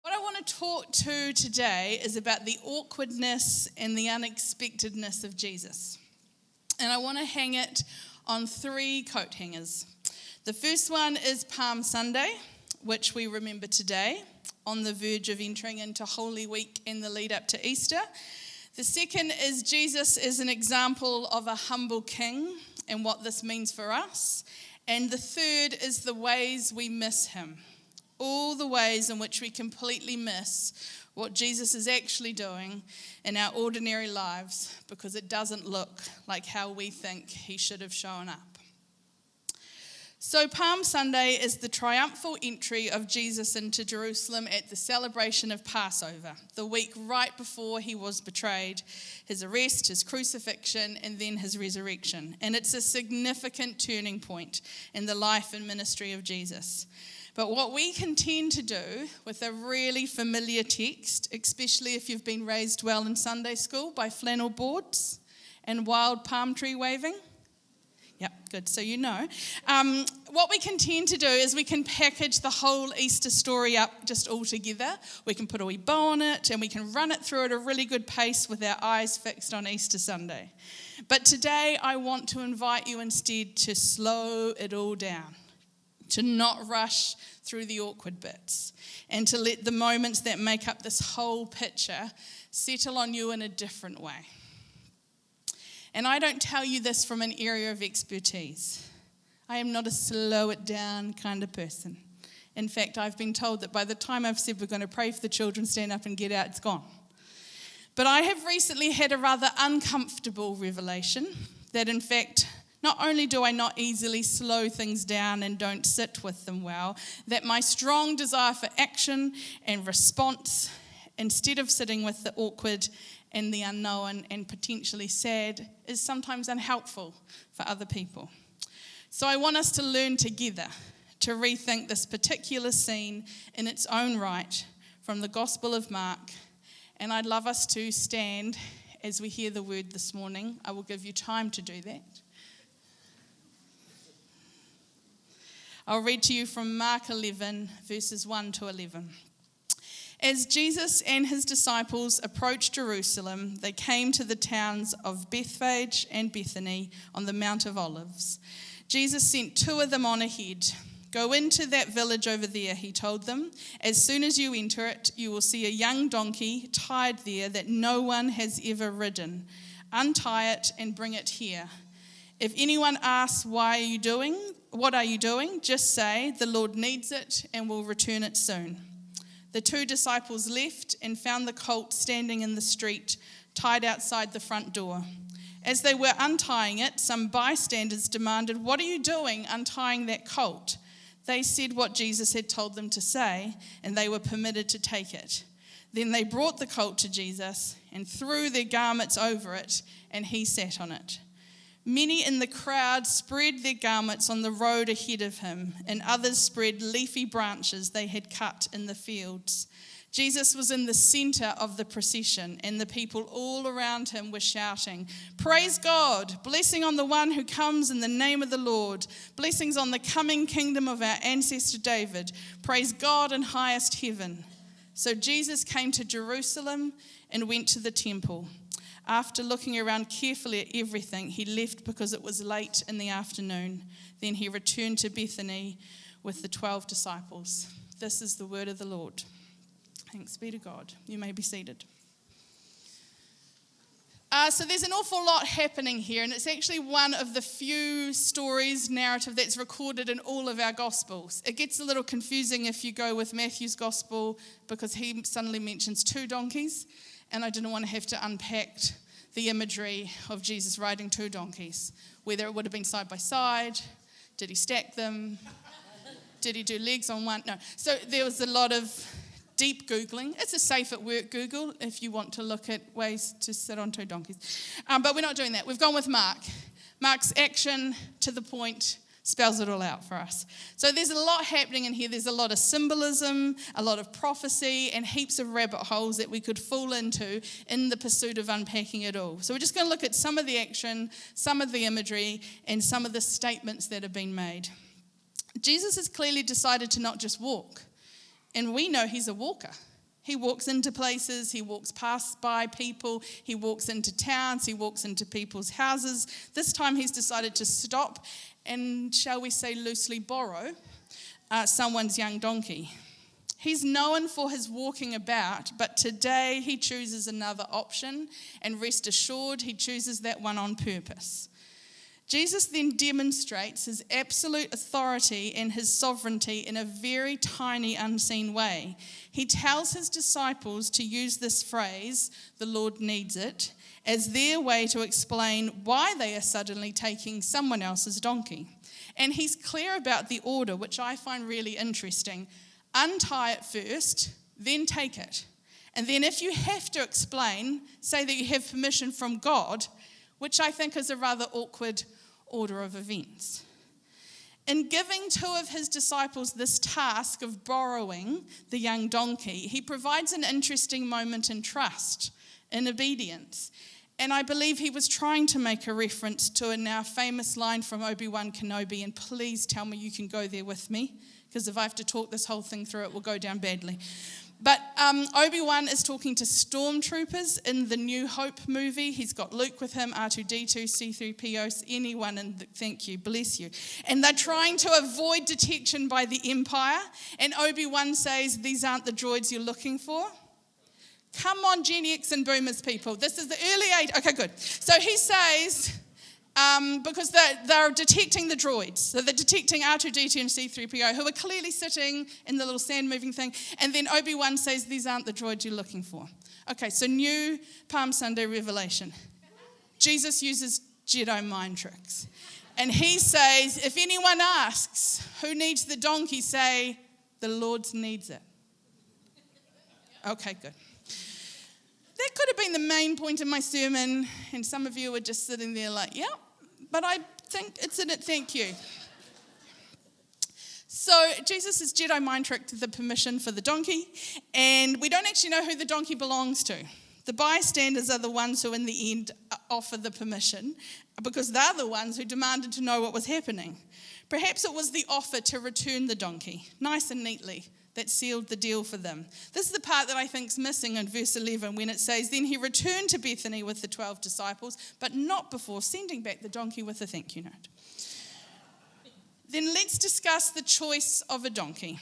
What I want to talk to today is about the awkwardness and the unexpectedness of Jesus. And I want to hang it on 3 coat hangers. The first one is Palm Sunday, which we remember today, on the verge of entering into Holy Week and the lead up to Easter. The second is Jesus is an example of a humble king and what this means for us. And the third is the ways we miss him. All the ways in which we completely miss what Jesus is actually doing in our ordinary lives because it doesn't look like how we think he should have shown up. So Palm Sunday is the triumphal entry of Jesus into Jerusalem at the celebration of Passover, the week right before he was betrayed, his arrest, his crucifixion, and then his resurrection. And it's a significant turning point in the life and ministry of Jesus. But what we can tend to do with a really familiar text, especially if you've been raised well in Sunday school by flannel boards and wild palm tree waving. Yep, good, so you know. What we can tend to do is we can package the whole Easter story up just all together. We can put a wee bow on it and we can run it through at a really good pace with our eyes fixed on Easter Sunday. But today I want to invite you instead to slow it all down, to not rush through the awkward bits, and to let the moments that make up this whole picture settle on you in a different way. And I don't tell you this from an area of expertise. I am not a slow it down kind of person. In fact, I've been told that by the time I've said we're going to pray for the children, stand up and get out, it's gone. But I have recently had a rather uncomfortable revelation that in fact, not only do I not easily slow things down and don't sit with them well, that my strong desire for action and response, instead of sitting with the awkward and the unknown and potentially sad, is sometimes unhelpful for other people. So I want us to learn together to rethink this particular scene in its own right from the Gospel of Mark. And I'd love us to stand as we hear the word this morning. I will give you time to do that. I'll read to you from Mark 11, verses 1 to 11. As Jesus and his disciples approached Jerusalem, they came to the towns of Bethphage and Bethany on the Mount of Olives. Jesus sent 2 of them on ahead. Go into that village over there, he told them. As soon as you enter it, you will see a young donkey tied there that no one has ever ridden. Untie it and bring it here. If anyone asks, what are you doing? Just say, the Lord needs it and will return it soon. The 2 disciples left and found the colt standing in the street, tied outside the front door. As they were untying it, some bystanders demanded, what are you doing untying that colt? They said what Jesus had told them to say, and they were permitted to take it. Then they brought the colt to Jesus and threw their garments over it, and he sat on it. Many in the crowd spread their garments on the road ahead of him, and others spread leafy branches they had cut in the fields. Jesus was in the center of the procession, and the people all around him were shouting, "Praise God! Blessing on the one who comes in the name of the Lord. Blessings on the coming kingdom of our ancestor David. Praise God in highest heaven." So Jesus came to Jerusalem and went to the temple. After looking around carefully at everything, he left because it was late in the afternoon. Then he returned to Bethany with the 12 disciples. This is the word of the Lord. Thanks be to God. You may be seated. So there's an awful lot happening here, and it's actually one of the few stories, narrative that's recorded in all of our Gospels. It gets a little confusing if you go with Matthew's Gospel because he suddenly mentions 2 donkeys. And I didn't want to have to unpack the imagery of Jesus riding 2 donkeys, whether it would have been side by side, did he stack them, did he do legs on one? No. So there was a lot of deep Googling. It's a safe at work Google if you want to look at ways to sit on 2 donkeys. But we're not doing that. We've gone with Mark. Mark's action to the point spells it all out for us. So there's a lot happening in here. There's a lot of symbolism, a lot of prophecy, and heaps of rabbit holes that we could fall into in the pursuit of unpacking it all. So we're just going to look at some of the action, some of the imagery, and some of the statements that have been made. Jesus has clearly decided to not just walk. And we know he's a walker. He walks into places, he walks past by people, he walks into towns, he walks into people's houses. This time he's decided to stop and, shall we say, loosely borrow someone's young donkey. He's known for his walking about, but today he chooses another option, and rest assured he chooses that one on purpose. Jesus then demonstrates his absolute authority and his sovereignty in a very tiny, unseen way. He tells his disciples to use this phrase, "the Lord needs it," as their way to explain why they are suddenly taking someone else's donkey. And he's clear about the order, which I find really interesting. Untie it first, then take it. And then if you have to explain, say that you have permission from God, which I think is a rather awkward order of events. In giving two of his disciples this task of borrowing the young donkey, he provides an interesting moment in trust, in obedience. And I believe he was trying to make a reference to a now famous line from Obi-Wan Kenobi, and please tell me you can go there with me, because if I have to talk this whole thing through, it will go down badly. But Obi-Wan is talking to stormtroopers in the New Hope movie. He's got Luke with him, R2-D2, C-3PO, anyone, thank you, bless you. And they're trying to avoid detection by the Empire. And Obi-Wan says, "These aren't the droids you're looking for." Come on, Gen X and Boomers people. This is the early 80s. Okay, good. So he says, because they're detecting the droids. So they're detecting R2-D2 and C-3PO, who are clearly sitting in the little sand-moving thing. And then Obi-Wan says, "These aren't the droids you're looking for." Okay, so new Palm Sunday revelation. Jesus uses Jedi mind tricks. And he says, if anyone asks, who needs the donkey, say, "The Lord needs it." Okay, good. That could have been the main point of my sermon, and some of you were just sitting there like, yeah, but I think it's in it, thank you. So Jesus' Jedi mind tricked the permission for the donkey, and we don't actually know who the donkey belongs to. The bystanders are the ones who in the end offer the permission, because they're the ones who demanded to know what was happening. Perhaps it was the offer to return the donkey, nice and neatly, that sealed the deal for them. This is the part that I think is missing in verse 11 when it says, "Then he returned to Bethany with the 12 disciples, but not before sending back the donkey with a thank you note." Then let's discuss the choice of a donkey.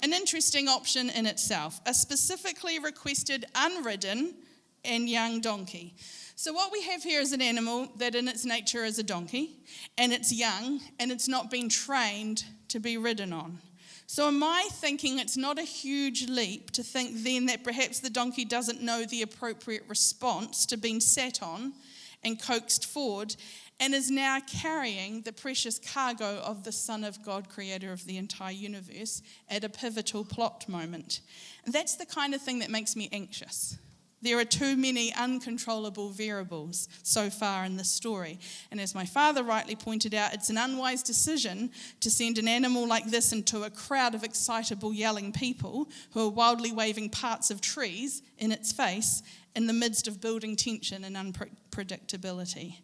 An interesting option in itself, a specifically requested unridden and young donkey. So what we have here is an animal that in its nature is a donkey, and it's young, and it's not been trained to be ridden on. So am I thinking it's not a huge leap to think then that perhaps the donkey doesn't know the appropriate response to being sat on and coaxed forward, and is now carrying the precious cargo of the Son of God, creator of the entire universe, at a pivotal plot moment? And that's the kind of thing that makes me anxious. There are too many uncontrollable variables so far in this story. And as my father rightly pointed out, it's an unwise decision to send an animal like this into a crowd of excitable yelling people who are wildly waving parts of trees in its face in the midst of building tension and unpredictability.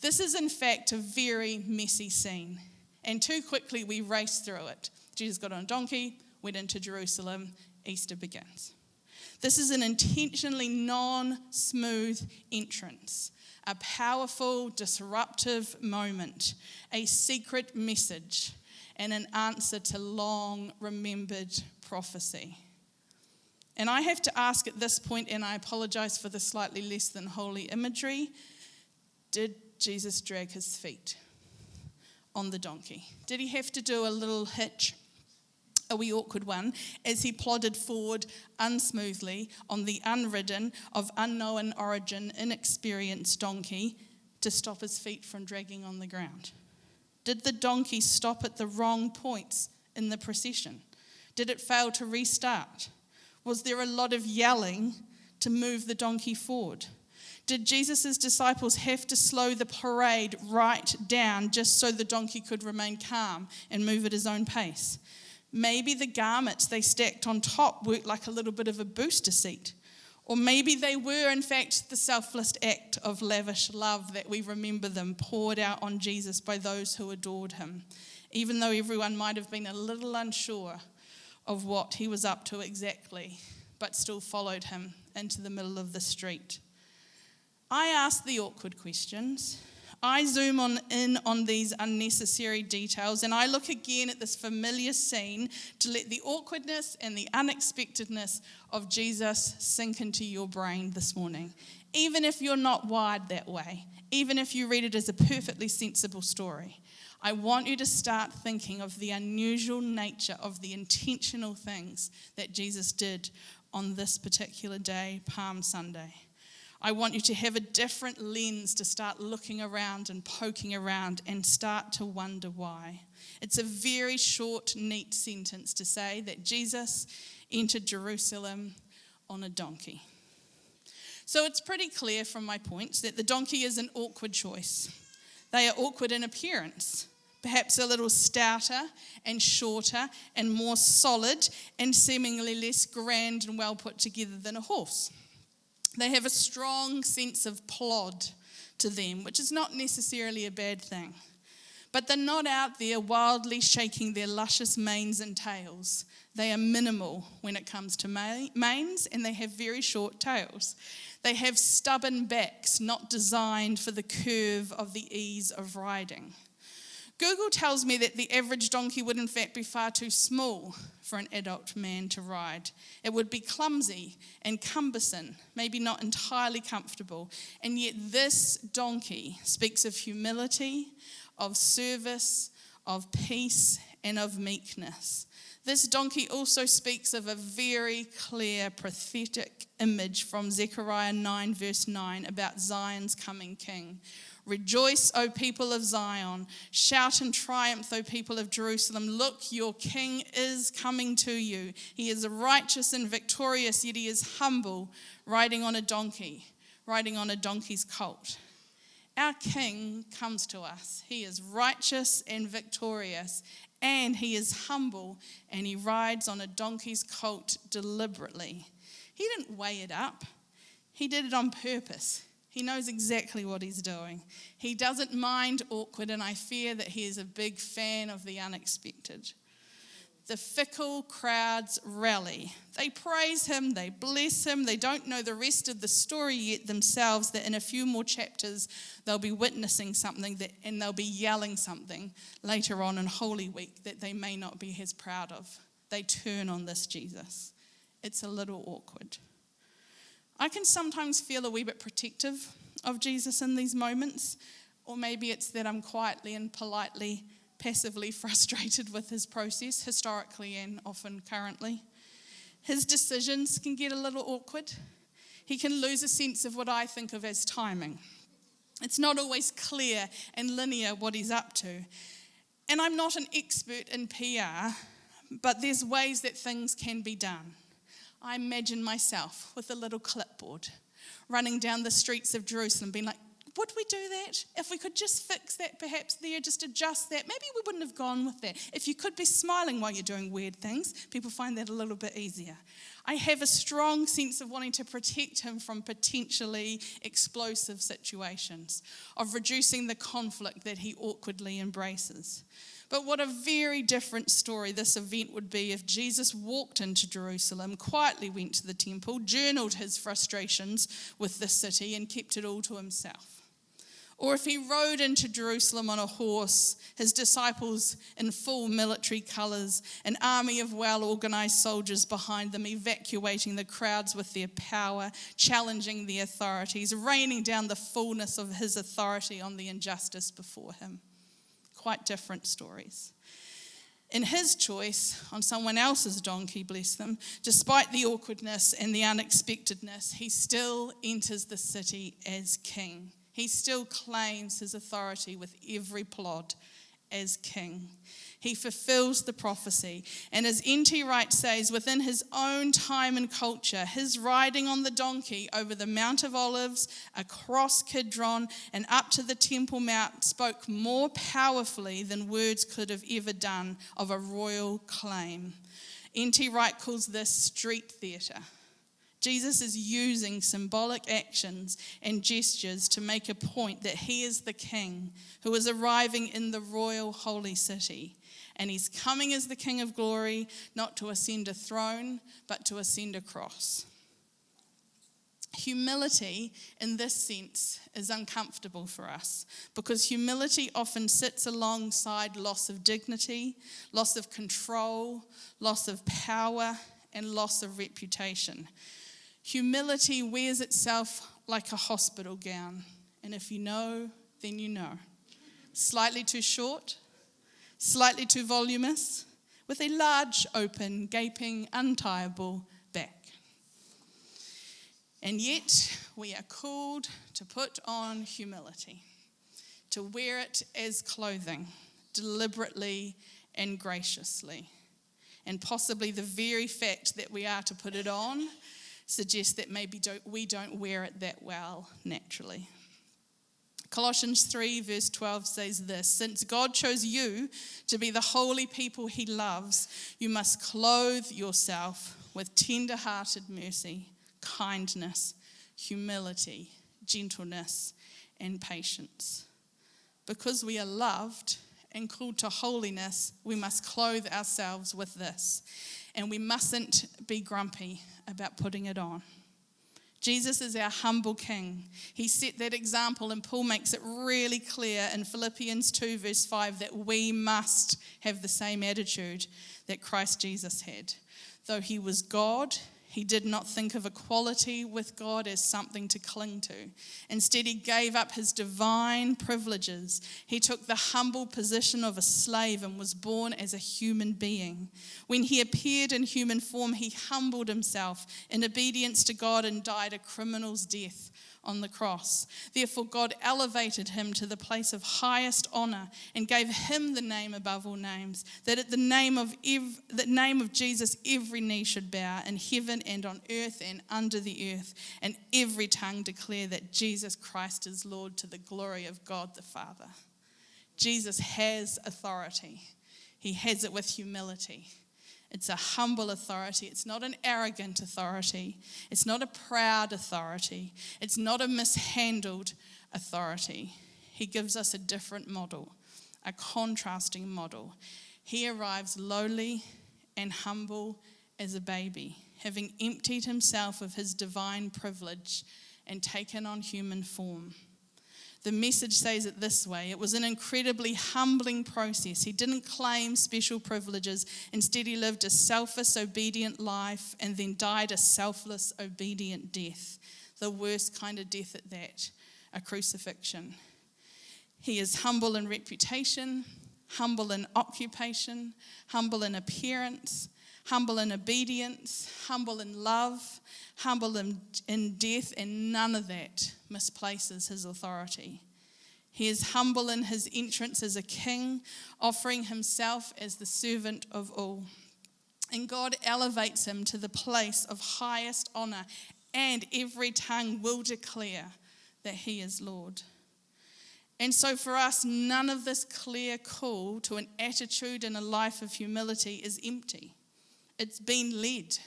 This is in fact a very messy scene. And too quickly we race through it. Jesus got on a donkey, went into Jerusalem, Easter begins. This is an intentionally non-smooth entrance, a powerful, disruptive moment, a secret message, and an answer to long-remembered prophecy. And I have to ask at this point, and I apologize for the slightly less than holy imagery, did Jesus drag his feet on the donkey? Did he have to do a little hitch? A wee awkward one, as he plodded forward unsmoothly on the unridden, of unknown origin, inexperienced donkey to stop his feet from dragging on the ground? Did the donkey stop at the wrong points in the procession? Did it fail to restart? Was there a lot of yelling to move the donkey forward? Did Jesus' disciples have to slow the parade right down just so the donkey could remain calm and move at his own pace? Maybe the garments they stacked on top worked like a little bit of a booster seat. Or maybe they were, in fact, the selfless act of lavish love that we remember them poured out on Jesus by those who adored him, even though everyone might have been a little unsure of what he was up to exactly but still followed him into the middle of the street. I ask the awkward questions. I zoom in on these unnecessary details, and I look again at this familiar scene to let the awkwardness and the unexpectedness of Jesus sink into your brain this morning. Even if you're not wired that way, even if you read it as a perfectly sensible story, I want you to start thinking of the unusual nature of the intentional things that Jesus did on this particular day, Palm Sunday. I want you to have a different lens to start looking around and poking around and start to wonder why. It's a very short, neat sentence to say that Jesus entered Jerusalem on a donkey. So it's pretty clear from my points that the donkey is an awkward choice. They are awkward in appearance, perhaps a little stouter and shorter and more solid and seemingly less grand and well put together than a horse. They have a strong sense of plod to them, which is not necessarily a bad thing. But they're not out there wildly shaking their luscious manes and tails. They are minimal when it comes to manes, and they have very short tails. They have stubborn backs, not designed for the curve of the ease of riding. Google tells me that the average donkey would in fact be far too small for an adult man to ride. It would be clumsy and cumbersome, maybe not entirely comfortable. And yet this donkey speaks of humility, of service, of peace, and of meekness. This donkey also speaks of a very clear prophetic image from Zechariah 9 verse 9 about Zion's coming king. Rejoice, O people of Zion. Shout in triumph, O people of Jerusalem. Look, your king is coming to you. He is righteous and victorious, yet he is humble, riding on a donkey, riding on a donkey's colt. Our king comes to us. He is righteous and victorious, and he is humble, and he rides on a donkey's colt deliberately. He didn't weigh it up. He did it on purpose. He knows exactly what he's doing. He doesn't mind awkward, and I fear that he is a big fan of the unexpected. The fickle crowds rally. They praise him, they bless him. They don't know the rest of the story yet themselves, that in a few more chapters they'll be witnessing something and they'll be yelling something later on in Holy Week that they may not be as proud of. They turn on this Jesus. It's a little awkward. I can sometimes feel a wee bit protective of Jesus in these moments, or maybe it's that I'm quietly and politely, passively frustrated with his process, historically and often currently. His decisions can get a little awkward. He can lose a sense of what I think of as timing. It's not always clear and linear what he's up to. And I'm not an expert in PR, but there's ways that things can be done. I imagine myself with a little clipboard running down the streets of Jerusalem being like, would we do that? If we could just fix that perhaps there, just adjust that, maybe we wouldn't have gone with that. If you could be smiling while you're doing weird things, people find that a little bit easier. I have a strong sense of wanting to protect him from potentially explosive situations, of reducing the conflict that he awkwardly embraces. But what a very different story this event would be if Jesus walked into Jerusalem, quietly went to the temple, journaled his frustrations with the city and kept it all to himself. Or if he rode into Jerusalem on a horse, his disciples in full military colours, an army of well-organised soldiers behind them, evacuating the crowds with their power, challenging the authorities, raining down the fullness of his authority on the injustice before him. Quite different stories. In his choice, on someone else's donkey, bless them, despite the awkwardness and the unexpectedness, he still enters the city as king. He still claims his authority with every plod as king. He fulfills the prophecy. And as N.T. Wright says, within his own time and culture, his riding on the donkey over the Mount of Olives, across Kidron, and up to the Temple Mount spoke more powerfully than words could have ever done of a royal claim. N.T. Wright calls this street theatre. Jesus is using symbolic actions and gestures to make a point that he is the king who is arriving in the royal holy city. And he's coming as the King of glory, not to ascend a throne, but to ascend a cross. Humility, in this sense, is uncomfortable for us because humility often sits alongside loss of dignity, loss of control, loss of power, and loss of reputation. Humility wears itself like a hospital gown, and if you know, then you know. Slightly too short, slightly too voluminous, with a large, open, gaping, untiable back. And yet, we are called to put on humility, to wear it as clothing, deliberately and graciously. And possibly the very fact that we are to put it on suggests that maybe we don't wear it that well naturally. Colossians 3 verse 12 says this, "Since God chose you to be the holy people he loves, you must clothe yourself with tender-hearted mercy, kindness, humility, gentleness, and patience." Because we are loved and called to holiness, we must clothe ourselves with this. And we mustn't be grumpy about putting it on. Jesus is our humble King. He set that example, and Paul makes it really clear in Philippians 2 verse 5 that we must have the same attitude that Christ Jesus had. Though he was God, he did not think of equality with God as something to cling to. Instead, he gave up his divine privileges. He took the humble position of a slave and was born as a human being. When he appeared in human form, he humbled himself in obedience to God and died a criminal's death on the cross. Therefore, God elevated him to the place of highest honor and gave him the name above all names, that at the name of Jesus every knee should bow in heaven and on earth and under the earth, and every tongue declare that Jesus Christ is Lord, to the glory of God the Father. Jesus has authority. He has it with humility. It's a humble authority. It's not an arrogant authority. It's not a proud authority. It's not a mishandled authority. He gives us a different model, a contrasting model. He arrives lowly and humble as a baby, having emptied himself of his divine privilege and taken on human form. The Message says it this way: it was an incredibly humbling process. He didn't claim special privileges. Instead, he lived a selfless, obedient life and then died a selfless, obedient death. The worst kind of death at that, a crucifixion. He is humble in reputation, humble in occupation, humble in appearance, humble in obedience, humble in love, humble in death, and none of that misplaces his authority. He is humble in his entrance as a king, offering himself as the servant of all. And God elevates him to the place of highest honor, and every tongue will declare that he is Lord. And so for us, none of this clear call to an attitude and a life of humility is empty. It's been led.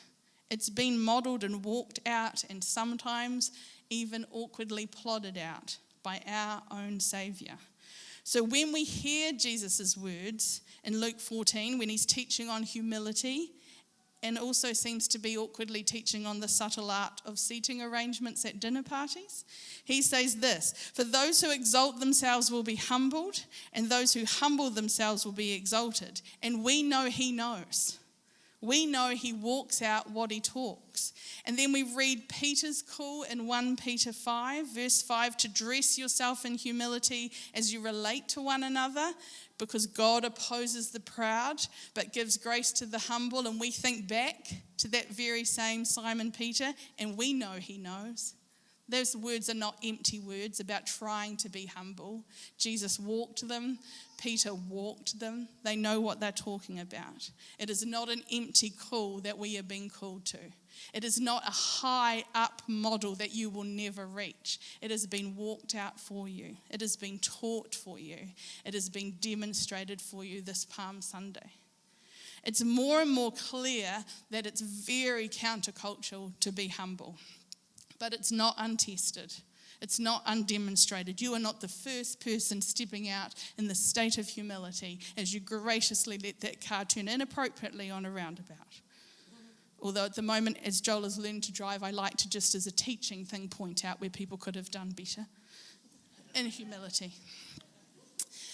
It's been modeled and walked out, and sometimes even awkwardly plodded out by our own Saviour. So when we hear Jesus' words in Luke 14, when he's teaching on humility, and also seems to be awkwardly teaching on the subtle art of seating arrangements at dinner parties, he says this: "For those who exalt themselves will be humbled, and those who humble themselves will be exalted." And we know he knows. We know he walks out what he talks. And then we read Peter's call in 1 Peter 5, verse 5, to dress yourself in humility as you relate to one another, because God opposes the proud but gives grace to the humble. And we think back to that very same Simon Peter, and we know he knows. Those words are not empty words about trying to be humble. Jesus walked them. Peter walked them. They know what they're talking about. It is not an empty call that we are being called to. It is not a high up model that you will never reach. It has been walked out for you. It has been taught for you. It has been demonstrated for you this Palm Sunday. It's more and more clear that it's very countercultural to be humble. But it's not untested. It's not undemonstrated. You are not the first person stepping out in the state of humility as you graciously let that car turn inappropriately on a roundabout. Although at the moment, as Joel has learned to drive, I like to just as a teaching thing point out where people could have done better in humility.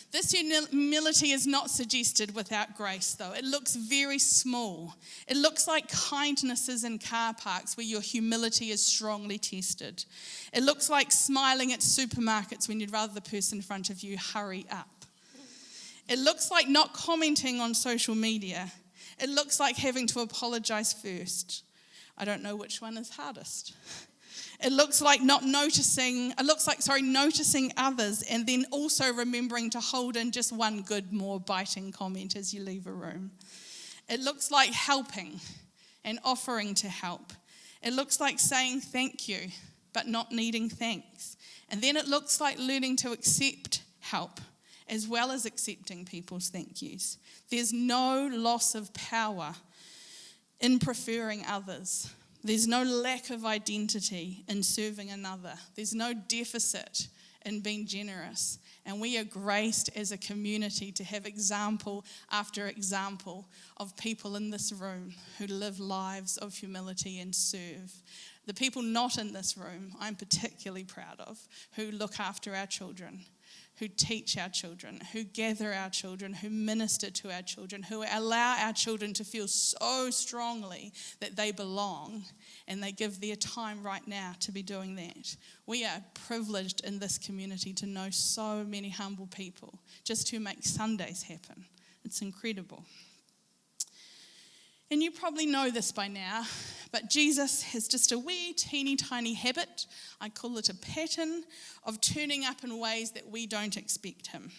This humility is not suggested without grace, though. It looks very small. It looks like kindnesses in car parks where your humility is strongly tested. It looks like smiling at supermarkets when you'd rather the person in front of you hurry up. It looks like not commenting on social media. It looks like having to apologize first. I don't know which one is hardest. It looks like noticing others and then also remembering to hold in just one good, more biting comment as you leave a room. It looks like helping and offering to help. It looks like saying thank you, but not needing thanks. And then it looks like learning to accept help as well as accepting people's thank yous. There's no loss of power in preferring others. There's no lack of identity in serving another. There's no deficit in being generous. And we are graced as a community to have example after example of people in this room who live lives of humility and serve. The people not in this room, I'm particularly proud of, who look after our children, who teach our children, who gather our children, who minister to our children, who allow our children to feel so strongly that they belong, and they give their time right now to be doing that. We are privileged in this community to know so many humble people just who make Sundays happen. It's incredible. And you probably know this by now, but Jesus has just a wee, teeny, tiny habit, I call it a pattern, of turning up in ways that we don't expect him,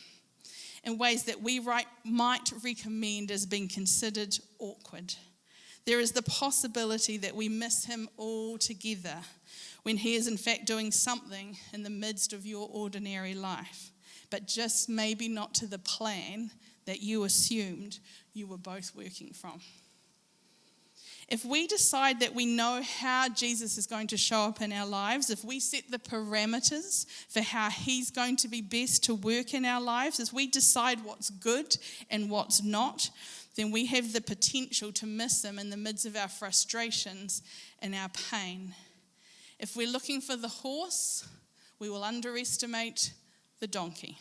in ways that we might recommend as being considered awkward. There is the possibility that we miss him altogether when he is in fact doing something in the midst of your ordinary life, but just maybe not to the plan that you assumed you were both working from. If we decide that we know how Jesus is going to show up in our lives, if we set the parameters for how he's going to be best to work in our lives, as we decide what's good and what's not, then we have the potential to miss him in the midst of our frustrations and our pain. If we're looking for the horse, we will underestimate the donkey.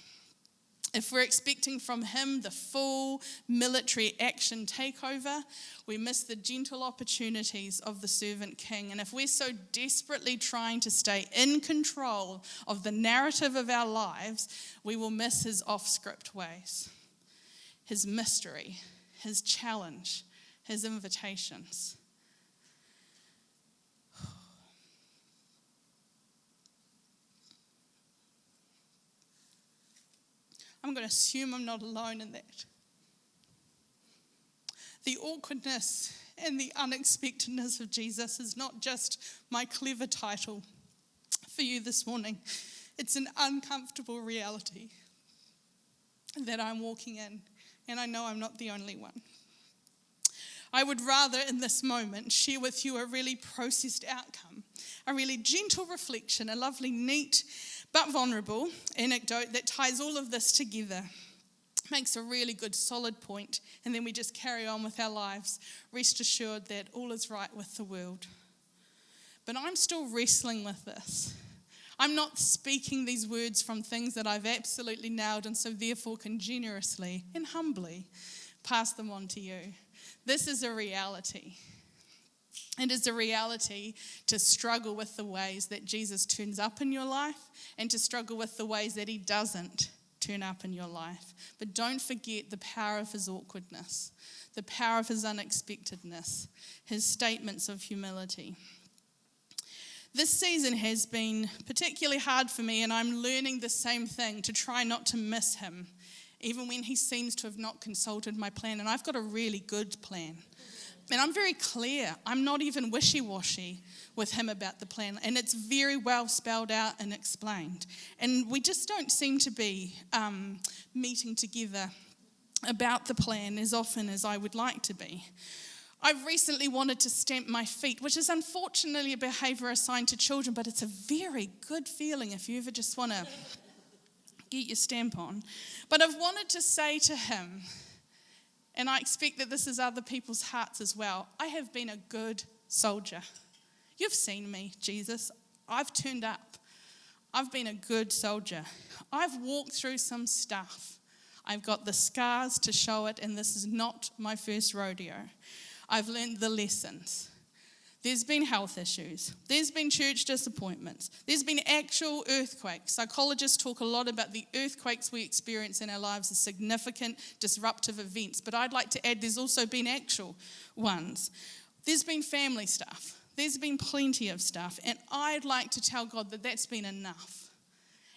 If we're expecting from him the full military action takeover, we miss the gentle opportunities of the servant king. And if we're so desperately trying to stay in control of the narrative of our lives, we will miss his off-script ways, his mystery, his challenge, his invitations. I'm going to assume I'm not alone in that. The awkwardness and the unexpectedness of Jesus is not just my clever title for you this morning. It's an uncomfortable reality that I'm walking in, and I know I'm not the only one. I would rather in this moment share with you a really processed outcome, a really gentle reflection, a lovely, neat, but vulnerable anecdote that ties all of this together, makes a really good solid point, and then we just carry on with our lives, rest assured that all is right with the world. But I'm still wrestling with this. I'm not speaking these words from things that I've absolutely nailed, and so therefore can generously and humbly pass them on to you. This is a reality. It is a reality to struggle with the ways that Jesus turns up in your life and to struggle with the ways that he doesn't turn up in your life. But don't forget the power of his awkwardness, the power of his unexpectedness, his statements of humility. This season has been particularly hard for me, and I'm learning the same thing, to try not to miss him, even when he seems to have not consulted my plan. And I've got a really good plan. And I'm very clear. I'm not even wishy-washy with him about the plan. And it's very well spelled out and explained. And we just don't seem to be meeting together about the plan as often as I would like to be. I've recently wanted to stamp my feet, which is unfortunately a behaviour assigned to children, but it's a very good feeling if you ever just want to get your stamp on. But I've wanted to say to him, and I expect that this is other people's hearts as well, I have been a good soldier. You've seen me, Jesus. I've turned up. I've been a good soldier. I've walked through some stuff. I've got the scars to show it, and this is not my first rodeo. I've learned the lessons. There's been health issues. There's been church disappointments. There's been actual earthquakes. Psychologists talk a lot about the earthquakes we experience in our lives as significant disruptive events, but I'd like to add there's also been actual ones. There's been family stuff. There's been plenty of stuff, and I'd like to tell God that that's been enough.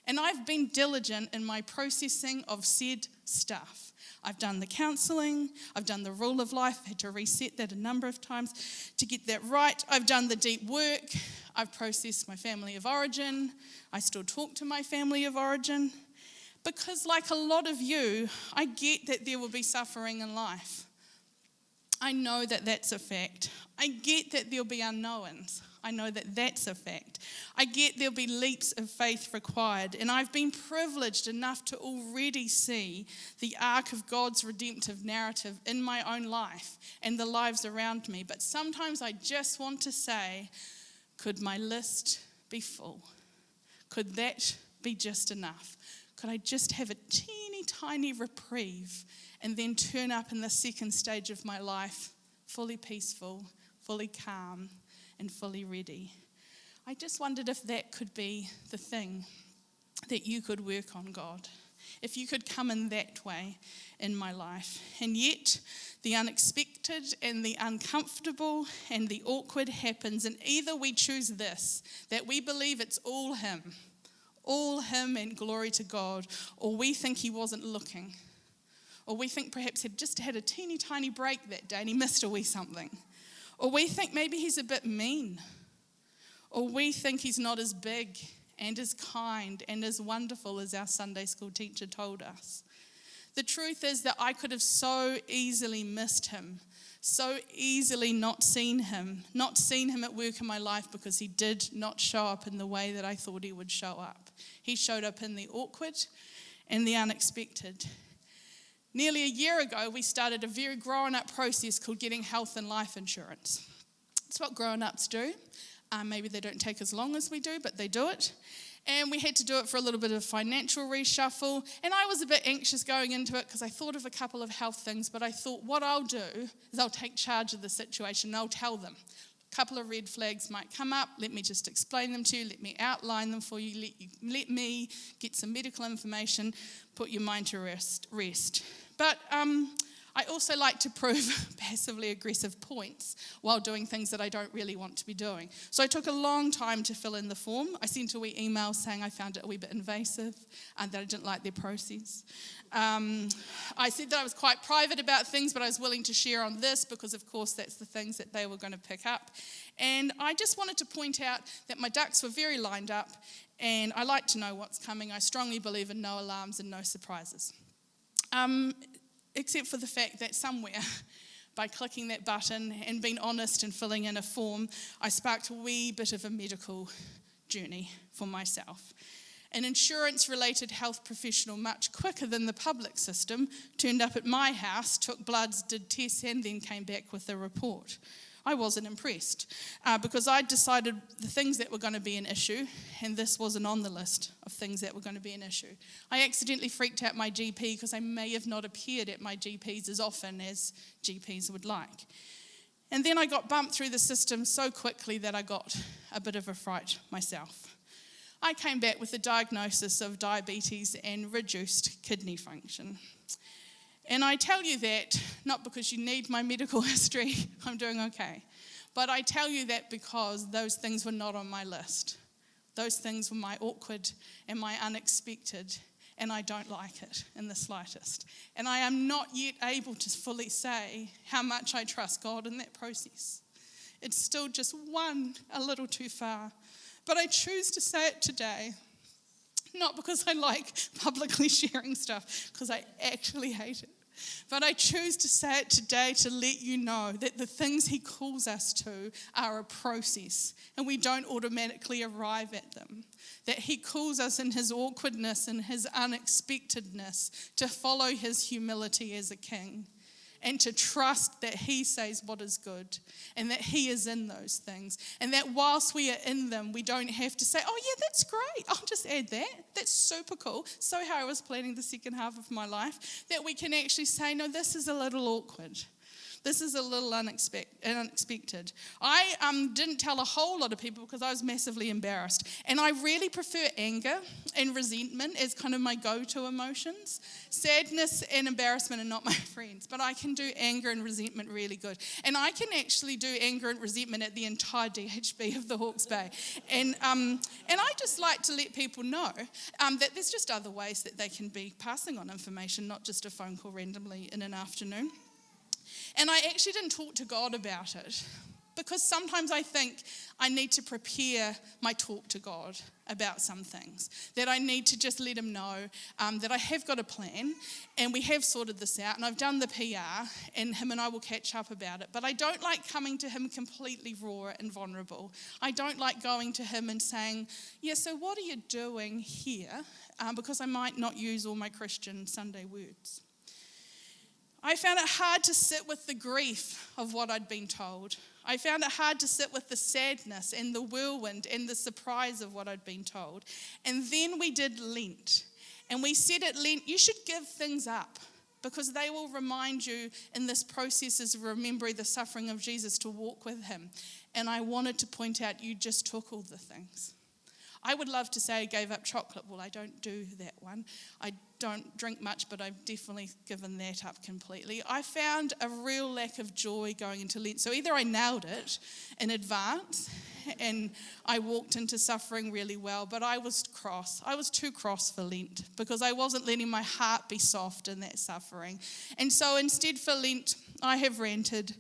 And I've been diligent in my processing of said stuff. I've done the counselling, I've done the rule of life, I've had to reset that a number of times to get that right. I've done the deep work, I've processed my family of origin, I still talk to my family of origin, because like a lot of you, I get that there will be suffering in life. I know that that's a fact. I get that there'll be unknowns. I know that that's a fact. I get there'll be leaps of faith required, and I've been privileged enough to already see the arc of God's redemptive narrative in my own life and the lives around me. But sometimes I just want to say, could my list be full? Could that be just enough? Could I just have a teeny tiny reprieve and then turn up in the second stage of my life fully peaceful, fully calm, and fully ready? I just wondered if that could be the thing that you could work on, God. If you could come in that way in my life. And yet, the unexpected and the uncomfortable and the awkward happens, and either we choose this, that we believe it's all Him and glory to God, or we think He wasn't looking. Or we think perhaps He'd just had a teeny tiny break that day and He missed a wee something. Or we think maybe He's a bit mean. Or we think He's not as big and as kind and as wonderful as our Sunday school teacher told us. The truth is that I could have so easily missed Him, so easily not seen Him at work in my life because He did not show up in the way that I thought He would show up. He showed up in the awkward and the unexpected. Nearly a year ago, we started a very grown-up process called getting health and life insurance. It's what grown-ups do. Maybe they don't take as long as we do, but they do it. And we had to do it for a little bit of financial reshuffle. And I was a bit anxious going into it because I thought of a couple of health things, but I thought what I'll do is I'll take charge of the situation and I'll tell them. A couple of red flags might come up. Let me just explain them to you. Let me outline them for you. Let me get some medical information. Put your mind to rest. But I also like to prove passively aggressive points while doing things that I don't really want to be doing. So I took a long time to fill in the form. I sent a wee email saying I found it a wee bit invasive and that I didn't like their process. I said that I was quite private about things, but I was willing to share on this because, of course, that's the things that they were going to pick up. And I just wanted to point out that my ducks were very lined up, and I like to know what's coming. I strongly believe in no alarms and no surprises. Except for the fact that somewhere, by clicking that button and being honest and filling in a form, I sparked a wee bit of a medical journey for myself. An insurance-related health professional, much quicker than the public system, turned up at my house, took bloods, did tests, and then came back with a report. I wasn't impressed because I'd decided the things that were going to be an issue, and this wasn't on the list of things that were going to be an issue. I accidentally freaked out my GP because I may have not appeared at my GPs as often as GPs would like. And then I got bumped through the system so quickly that I got a bit of a fright myself. I came back with a diagnosis of diabetes and reduced kidney function. And I tell you that not because you need my medical history, I'm doing okay, but I tell you that because those things were not on my list. Those things were my awkward and my unexpected, and I don't like it in the slightest. And I am not yet able to fully say how much I trust God in that process. It's still just a little too far. But I choose to say it today, not because I like publicly sharing stuff, because I actually hate it. But I choose to say it today to let you know that the things he calls us to are a process, and we don't automatically arrive at them. That he calls us in his awkwardness and his unexpectedness to follow his humility as a king, and to trust that he says what is good, and that he is in those things. And that whilst we are in them, we don't have to say, oh yeah, that's great, I'll just add that. That's super cool. So how I was planning the second half of my life. That we can actually say, no, this is a little awkward. This is a little unexpected. I didn't tell a whole lot of people because I was massively embarrassed. And I really prefer anger and resentment as kind of my go-to emotions. Sadness and embarrassment are not my friends, but I can do anger and resentment really good. And I can actually do anger and resentment at the entire DHB of the Hawke's Bay. And I just like to let people know that there's just other ways that they can be passing on information, not just a phone call randomly in an afternoon. And I actually didn't talk to God about it because sometimes I think I need to prepare my talk to God about some things, that I need to just let him know that I have got a plan and we have sorted this out and I've done the PR and him and I will catch up about it. But I don't like coming to him completely raw and vulnerable. I don't like going to him and saying, yeah, so what are you doing here? Because I might not use all my Christian Sunday words. I found it hard to sit with the grief of what I'd been told. I found it hard to sit with the sadness and the whirlwind and the surprise of what I'd been told. And then we did Lent. And we said at Lent, you should give things up because they will remind you in this process of remembering the suffering of Jesus to walk with him. And I wanted to point out, you just took all the things. I would love to say I gave up chocolate. Well, I don't do that one. I don't drink much, but I've definitely given that up completely. I found a real lack of joy going into Lent. So either I nailed it in advance and I walked into suffering really well, but I was cross. I was too cross for Lent because I wasn't letting my heart be soft in that suffering. And so instead for Lent, I have ranted.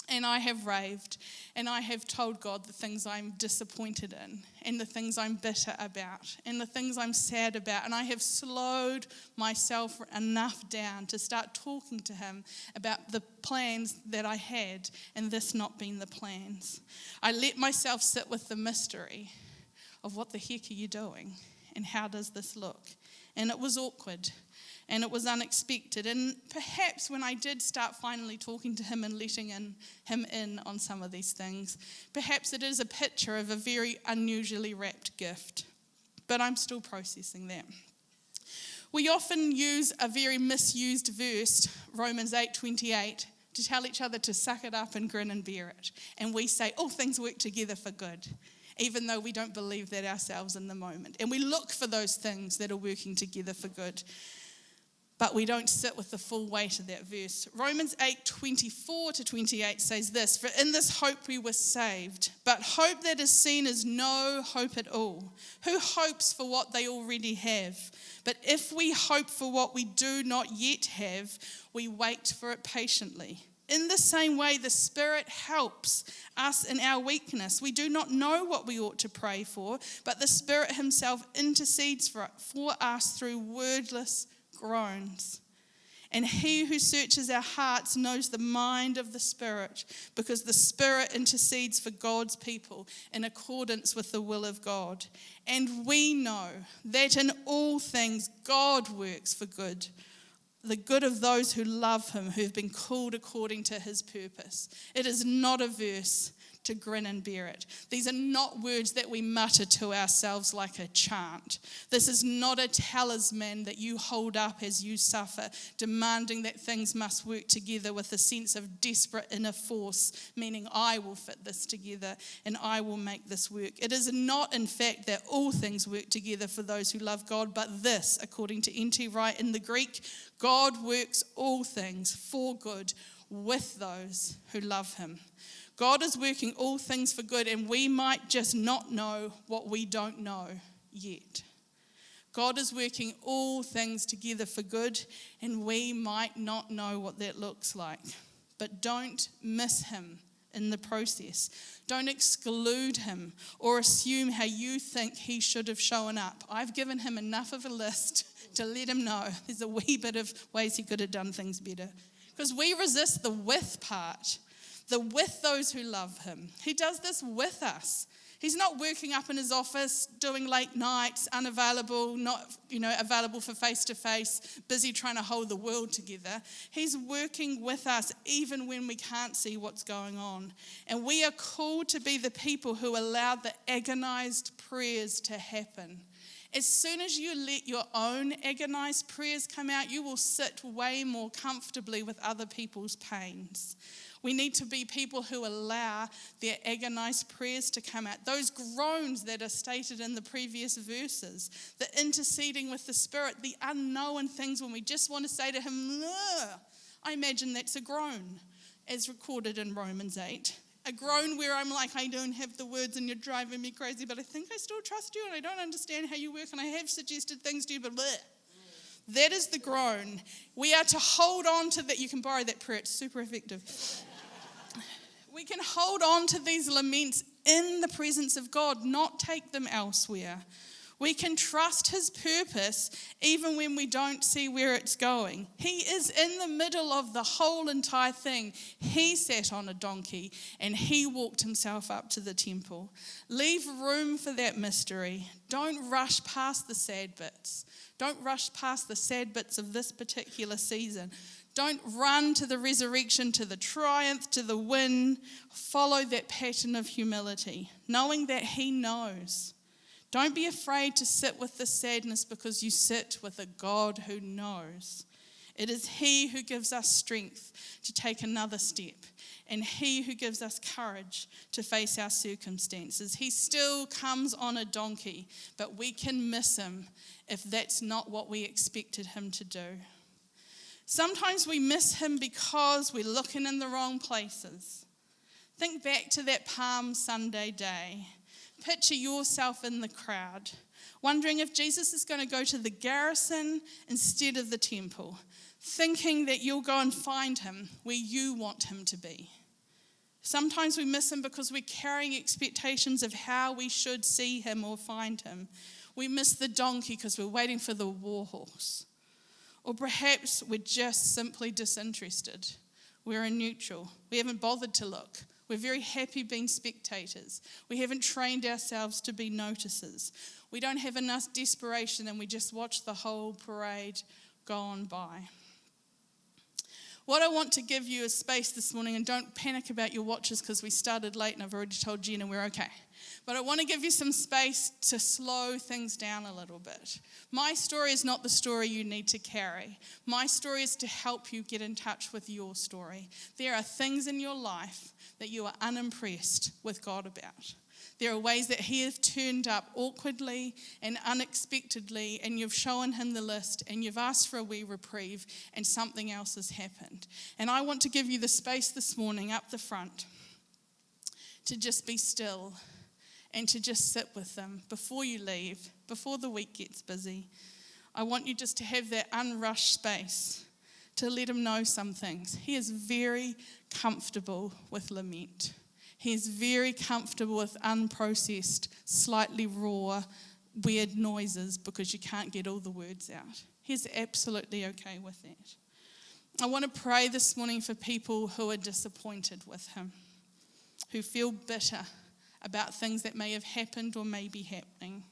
And I have raved, and I have told God the things I'm disappointed in, and the things I'm bitter about, and the things I'm sad about. And I have slowed myself enough down to start talking to him about the plans that I had, and this not being the plans. I let myself sit with the mystery of what the heck are you doing, and how does this look? And it was awkward. And it was unexpected. And perhaps when I did start finally talking to him and letting him in on some of these things, perhaps it is a picture of a very unusually wrapped gift. But I'm still processing that. We often use a very misused verse, Romans 8:28, to tell each other to suck it up and grin and bear it. And we say, all things work together for good, even though we don't believe that ourselves in the moment. And we look for those things that are working together for good. But we don't sit with the full weight of that verse. Romans 8:24-28 says this, for in this hope we were saved, but hope that is seen is no hope at all. Who hopes for what they already have? But if we hope for what we do not yet have, we wait for it patiently. In the same way, the Spirit helps us in our weakness. We do not know what we ought to pray for, but the Spirit himself intercedes for us through wordless groans. And he who searches our hearts knows the mind of the Spirit, because the Spirit intercedes for God's people in accordance with the will of God. And we know that in all things God works for good, the good of those who love him, who have been called according to his purpose. It is not a verse to grin and bear it. These are not words that we mutter to ourselves like a chant. This is not a talisman that you hold up as you suffer, demanding that things must work together with a sense of desperate inner force, meaning I will fit this together and I will make this work. It is not, in fact, that all things work together for those who love God, but this, according to N.T. Wright in the Greek, God works all things for good with those who love him. God is working all things for good, and we might just not know what we don't know yet. God is working all things together for good, and we might not know what that looks like. But don't miss him in the process. Don't exclude him or assume how you think he should have shown up. I've given him enough of a list to let him know there's a wee bit of ways he could have done things better. Because we resist the with part, the with those who love him. He does this with us. He's not working up in his office, doing late nights, unavailable, not available for face-to-face, busy trying to hold the world together. He's working with us even when we can't see what's going on. And we are called to be the people who allow the agonized prayers to happen. As soon as you let your own agonized prayers come out, you will sit way more comfortably with other people's pains. We need to be people who allow their agonized prayers to come out. Those groans that are stated in the previous verses, the interceding with the Spirit, the unknown things when we just want to say to him, ugh. I imagine that's a groan, as recorded in Romans 8. A groan where I'm like, I don't have the words and you're driving me crazy, but I think I still trust you and I don't understand how you work and I have suggested things to you, but bleh. That is the groan. We are to hold on to that. You can borrow that prayer. It's super effective. We can hold on to these laments in the presence of God, not take them elsewhere. We can trust his purpose even when we don't see where it's going. He is in the middle of the whole entire thing. He sat on a donkey and he walked himself up to the temple. Leave room for that mystery. Don't rush past the sad bits. Don't rush past the sad bits of this particular season. Don't run to the resurrection, to the triumph, to the win. Follow that pattern of humility, knowing that he knows. Don't be afraid to sit with the sadness because you sit with a God who knows. It is he who gives us strength to take another step, and he who gives us courage to face our circumstances. He still comes on a donkey, but we can miss him if that's not what we expected him to do. Sometimes we miss him because we're looking in the wrong places. Think back to that Palm Sunday day. Picture yourself in the crowd, wondering if Jesus is going to go to the garrison instead of the temple, thinking that you'll go and find him where you want him to be. Sometimes we miss him because we're carrying expectations of how we should see him or find him. We miss the donkey because we're waiting for the war horse. Or perhaps we're just simply disinterested. We're in neutral. We haven't bothered to look. We're very happy being spectators. We haven't trained ourselves to be noticers. We don't have enough desperation and we just watch the whole parade go on by. What I want to give you is space this morning, and don't panic about your watches because we started late and I've already told Jen and we're okay. But I want to give you some space to slow things down a little bit. My story is not the story you need to carry. My story is to help you get in touch with your story. There are things in your life that you are unimpressed with God about. There are ways that he has turned up awkwardly and unexpectedly, and you've shown him the list and you've asked for a wee reprieve and something else has happened. And I want to give you the space this morning up the front to just be still and to just sit with them before you leave, before the week gets busy. I want you just to have that unrushed space to let him know some things. He is very comfortable with lament. He is very comfortable with unprocessed, slightly raw, weird noises because you can't get all the words out. He's absolutely okay with that. I want to pray this morning for people who are disappointed with him, who feel bitter about things that may have happened or may be happening.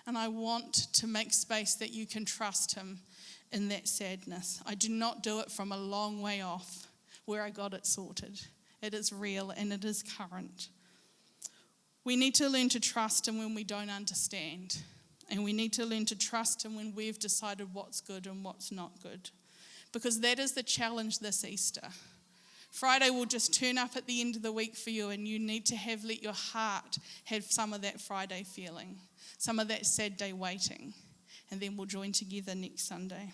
And I want to make space that you can trust him in that sadness. I do not do it from a long way off where I got it sorted. It is real and it is current. We need to learn to trust him when we don't understand. And we need to learn to trust him when we've decided what's good and what's not good. Because that is the challenge this Easter. Friday will just turn up at the end of the week for you, and you need to let your heart have some of that Friday feeling, some of that sad day waiting, and then we'll join together next Sunday.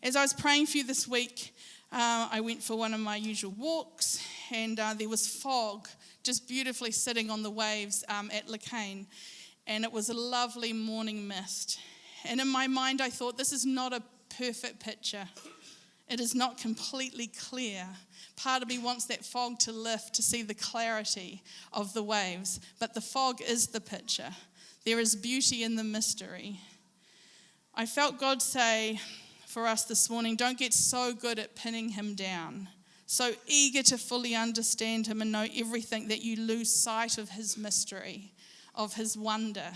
As I was praying for you this week, I went for one of my usual walks, and there was fog just beautifully sitting on the waves at Lacane, and it was a lovely morning mist. And in my mind, I thought, this is not a perfect picture. It is not completely clear. Part of me wants that fog to lift to see the clarity of the waves, but the fog is the picture. There is beauty in the mystery. I felt God say for us this morning, don't get so good at pinning him down, so eager to fully understand him and know everything that you lose sight of his mystery, of his wonder,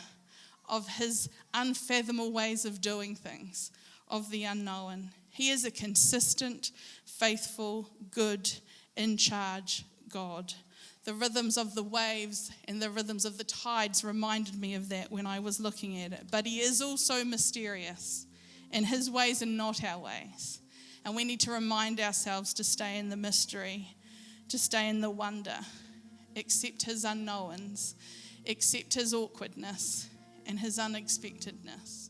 of his unfathomable ways of doing things, of the unknown. He is a consistent, faithful, good, in charge God. The rhythms of the waves and the rhythms of the tides reminded me of that when I was looking at it. But he is also mysterious, and his ways are not our ways. And we need to remind ourselves to stay in the mystery, to stay in the wonder, accept his unknowns, accept his awkwardness and his unexpectedness.